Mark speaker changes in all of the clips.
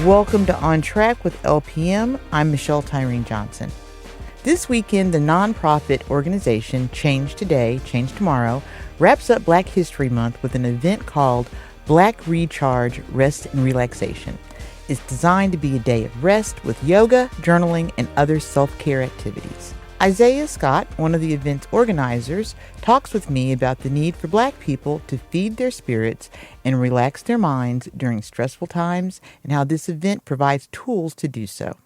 Speaker 1: Welcome to On Track with LPM. I'm Michelle Tyrene Johnson. This weekend, the nonprofit organization Change Today, Change Tomorrow wraps up Black History Month with an event called Black Recharge, Rest and Relaxation. It's designed to be a day of rest with yoga, journaling, and other self-care activities. Isaiah Scott, one of the event's organizers, talks with me about the need for Black people to feed their spirits and relax their minds during stressful times and how this event provides tools to do so.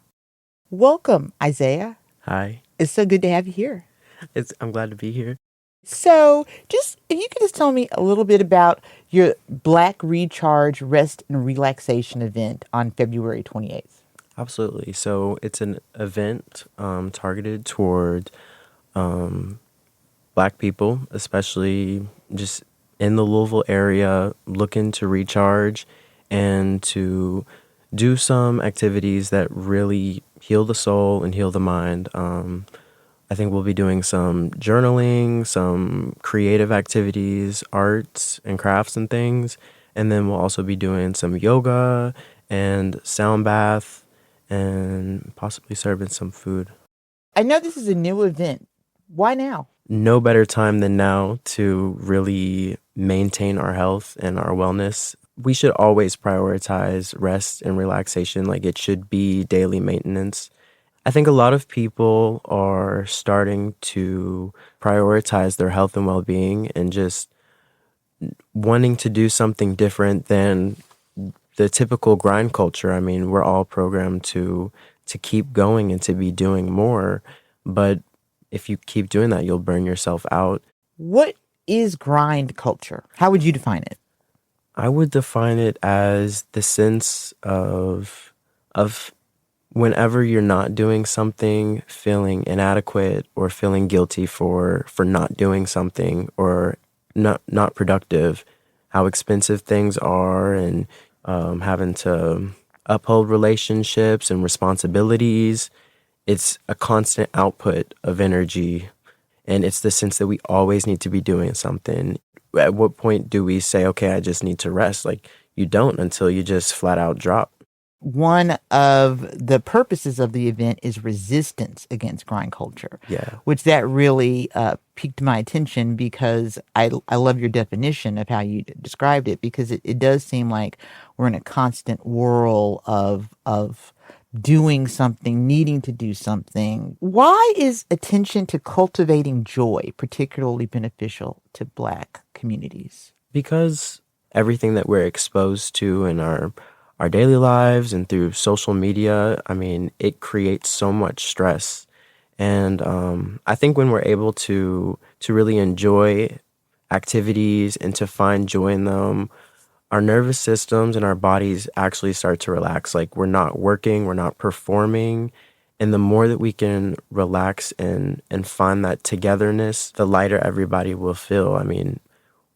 Speaker 1: Welcome, Isaiah.
Speaker 2: Hi.
Speaker 1: It's so good to have you here.
Speaker 2: I'm glad to be here.
Speaker 1: So if you could just tell me a little bit about your Black Recharge, Rest and Relaxation event on February 28th.
Speaker 2: Absolutely. So it's an event targeted toward Black people, especially just in the Louisville area, looking to recharge and to do some activities that really heal the soul and heal the mind. I think we'll be doing some journaling, some creative activities, arts and crafts and things. And then we'll also be doing some yoga and sound bath and possibly serving some food.
Speaker 1: I know this is a new event. Why now?
Speaker 2: No better time than now to really maintain our health and our wellness. We should always prioritize rest and relaxation, like it should be daily maintenance. I think a lot of people are starting to prioritize their health and well-being and just wanting to do something different than the typical grind culture. I mean, we're all programmed to keep going and to be doing more. But if you keep doing that, you'll burn yourself out.
Speaker 1: What is grind culture? How would you define it?
Speaker 2: I would define it as the sense of whenever you're not doing something, feeling inadequate or feeling guilty for not doing something or not productive, how expensive things are, and having to uphold relationships and responsibilities. It's a constant output of energy, and it's the sense that we always need to be doing something. At what point do we say, okay, I just need to rest? Like, you don't until you just flat out drop.
Speaker 1: One of the purposes of the event is resistance against grind culture.
Speaker 2: Yeah.
Speaker 1: Which that really piqued my attention because I love your definition of how you described it, because it does seem like we're in a constant whirl of doing something, needing to do something. Why is attention to cultivating joy particularly beneficial to Black communities?
Speaker 2: Because everything that we're exposed to in our daily lives and through social media, I mean, it creates so much stress. And I think when we're able to really enjoy activities and to find joy in them, our nervous systems and our bodies actually start to relax. Like, we're not working, we're not performing. And the more that we can relax and find that togetherness, the lighter everybody will feel. I mean,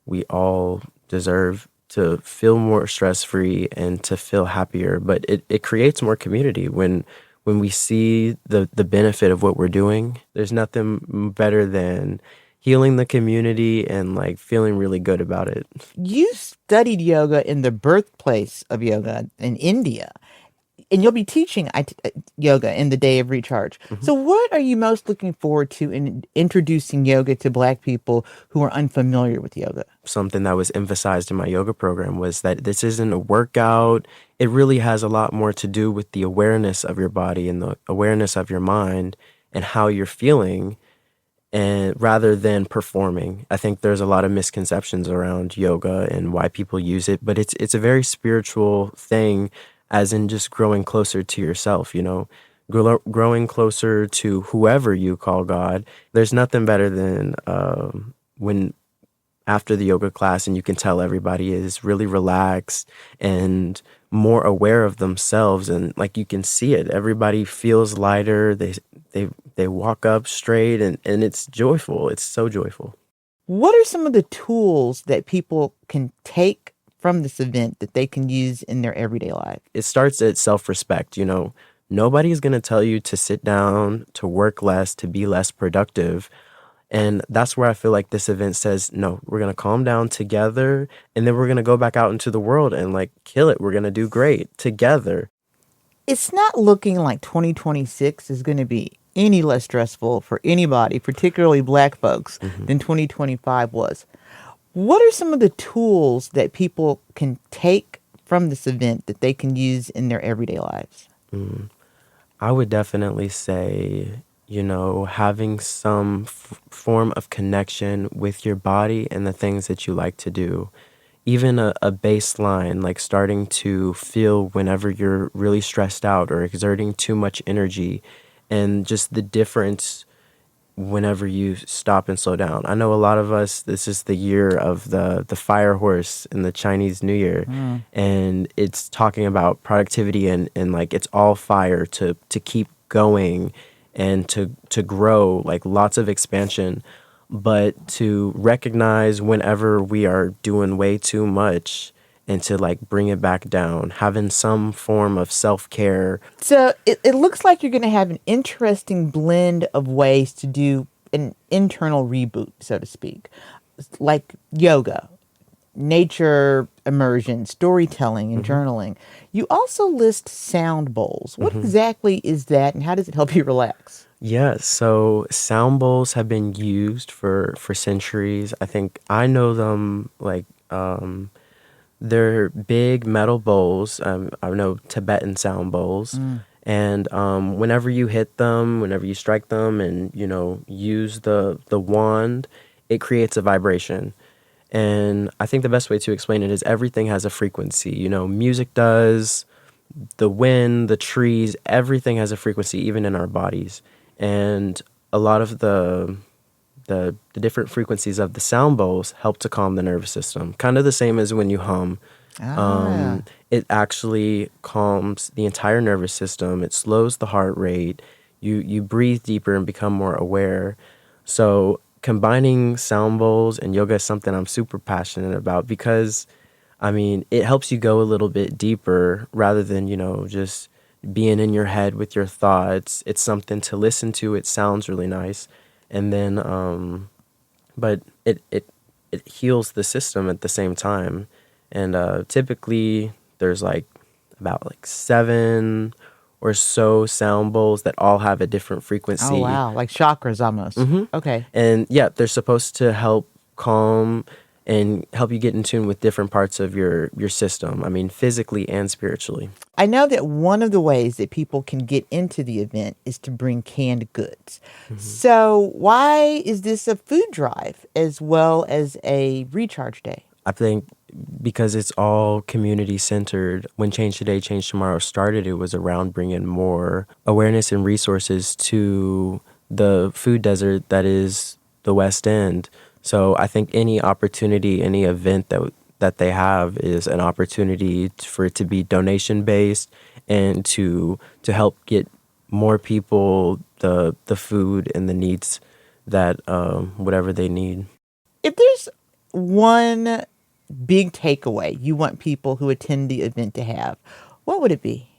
Speaker 2: we all deserve to feel more stress-free and to feel happier, but it creates more community when we see the benefit of what we're doing. There's nothing better than healing the community and like feeling really good about it.
Speaker 1: You studied yoga in the birthplace of yoga in India, and you'll be teaching yoga in the Day of Recharge. Mm-hmm. So what are you most looking forward to in introducing yoga to Black people who are unfamiliar with yoga?
Speaker 2: Something that was emphasized in my yoga program was that this isn't a workout. It really has a lot more to do with the awareness of your body and the awareness of your mind and how you're feeling, and rather than performing. I think there's a lot of misconceptions around yoga and why people use it, but it's a very spiritual thing, as in just growing closer to yourself, you know, growing closer to whoever you call God. There's nothing better than when after the yoga class and you can tell everybody is really relaxed and more aware of themselves, and like you can see it. Everybody feels lighter. They walk up straight, and it's joyful. It's so joyful.
Speaker 1: What are some of the tools that people can take from this event that they can use in their everyday life?
Speaker 2: It starts at self-respect. You know, nobody's going to tell you to sit down, to work less, to be less productive. And that's where I feel like this event says, no, we're going to calm down together, and then we're going to go back out into the world and like kill it. We're going to do great together.
Speaker 1: It's not looking like 2026 is going to be any less stressful for anybody, particularly Black folks,
Speaker 2: Hmm.
Speaker 1: than 2025 was. What are some of the tools that people can take from this event that they can use in their everyday lives?
Speaker 2: Mm. I would definitely say, having some form of connection with your body and the things that you like to do. Even a baseline, like starting to feel whenever you're really stressed out or exerting too much energy, and just the difference whenever you stop and slow down. I know a lot of us, this is the year of the fire horse in the Chinese New Year,
Speaker 1: Mm.
Speaker 2: and it's talking about productivity and like it's all fire to keep going and to grow, like lots of expansion, but to recognize whenever we are doing way too much and to like bring it back down, having some form of self-care.
Speaker 1: So it looks like you're going to have an interesting blend of ways to do an internal reboot, so to speak, like yoga, nature immersion, storytelling, and
Speaker 2: Mhm.
Speaker 1: journaling. You also list sound bowls. What
Speaker 2: Mhm.
Speaker 1: exactly is that, and how does it help you relax?
Speaker 2: Yeah, so sound bowls have been used for centuries. I think I know them like they're big metal bowls. I know Tibetan sound bowls,
Speaker 1: Mm.
Speaker 2: and whenever you hit them, whenever you strike them, and use the wand, it creates a vibration. And I think the best way to explain it is everything has a frequency. Music does, the wind, the trees, everything has a frequency, even in our bodies. And a lot of the different frequencies of the sound bowls help to calm the nervous system. Kind of the same as when you hum.
Speaker 1: Ah.
Speaker 2: It actually calms the entire nervous system. It slows the heart rate. You breathe deeper and become more aware. So combining sound bowls and yoga is something I'm super passionate about because I mean, it helps you go a little bit deeper rather than, just being in your head with your thoughts. It's something to listen to. It sounds really nice. And then, but it heals the system at the same time. And typically, there's like about like 7 or so sound bowls that all have a different
Speaker 1: Oh,
Speaker 2: frequency.
Speaker 1: wow. Like chakras almost.
Speaker 2: Hmm.
Speaker 1: Okay.
Speaker 2: And yeah, they're supposed to help calm and help you get in tune with different parts of your system. I mean, physically and spiritually.
Speaker 1: I know that one of the ways that people can get into the event is to bring canned goods.
Speaker 2: Hmm.
Speaker 1: So, why is this a food drive as well as a recharge day?
Speaker 2: I think because it's all community centered. When Change Today, Change Tomorrow started, it was around bringing more awareness and resources to the food desert that is the West End. So I think any opportunity, any event that they have is an opportunity for it to be donation based and to help get more people the food and the needs that whatever they need.
Speaker 1: If there's one big takeaway you want people who attend the event to have, what would it be?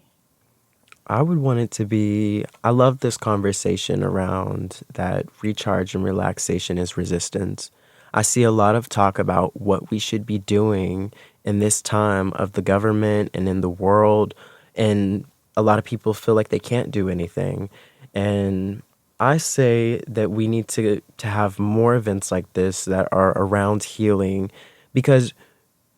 Speaker 2: I would want it to be, I love this conversation around that recharge and relaxation is resistance. I see a lot of talk about what we should be doing in this time of the government and in the world, and a lot of people feel like they can't do anything. And I say that we need to have more events like this that are around healing because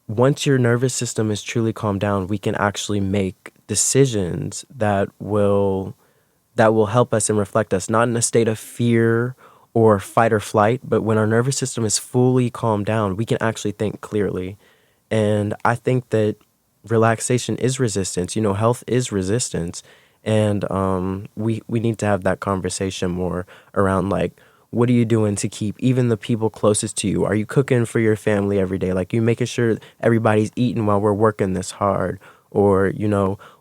Speaker 2: once your nervous system is truly calmed down, we can actually make decisions that will help us and reflect us, not in a state of fear or fight or flight, but when our nervous system is fully calmed down, we can actually think clearly. And I think that relaxation is resistance. Health is resistance, and we need to have that conversation more around like what are you doing to keep even the people closest to you? Are you cooking for your family every day? Like you making sure everybody's eating while we're working this hard? Or,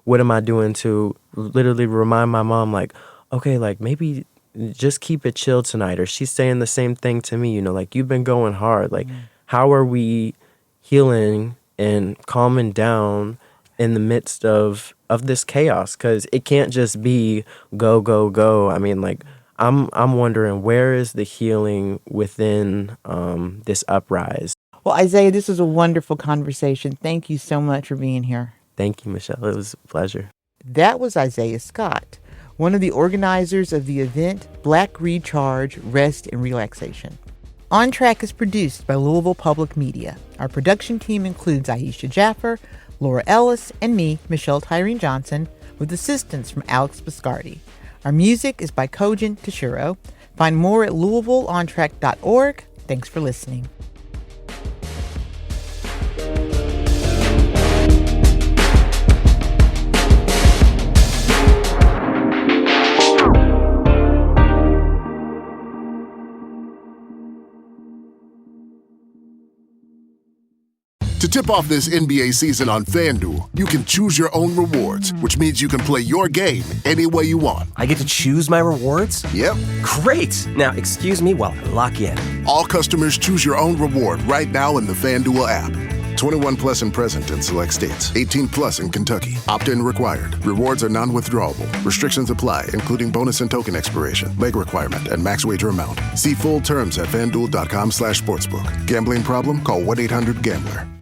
Speaker 2: what am I doing to literally remind my mom like, okay, like maybe just keep it chill tonight. Or she's saying the same thing to me, like you've been going hard. Like
Speaker 1: Mm.
Speaker 2: how are we healing and calming down in the midst of this chaos? Because it can't just be go go go. I mean, like I'm wondering where is the healing within this uprise.
Speaker 1: Well, Isaiah, this was a wonderful conversation. Thank you so much for being here.
Speaker 2: Thank you, Michelle. It was a pleasure.
Speaker 1: That was Isaiah Scott, one of the organizers of the event Black Recharge, Rest, and Relaxation. On Track is produced by Louisville Public Media. Our production team includes Aisha Jaffer, Laura Ellis, and me, Michelle Tyrene Johnson, with assistance from Alex Biscardi. Our music is by Kojin Toshiro. Find more at LouisvilleOnTrack.org. Thanks for listening.
Speaker 3: To tip off this NBA season on FanDuel, you can choose your own rewards, which means you can play your game any way you want.
Speaker 4: I get to choose my rewards?
Speaker 3: Yep.
Speaker 4: Great! Now, excuse me while I lock in.
Speaker 3: All customers choose your own reward right now in the FanDuel app. 21 plus and present in select states. 18 plus in Kentucky. Opt-in required. Rewards are non-withdrawable. Restrictions apply, including bonus and token expiration, leg requirement, and max wager amount. See full terms at FanDuel.com/sportsbook. Gambling problem? Call 1-800-GAMBLER.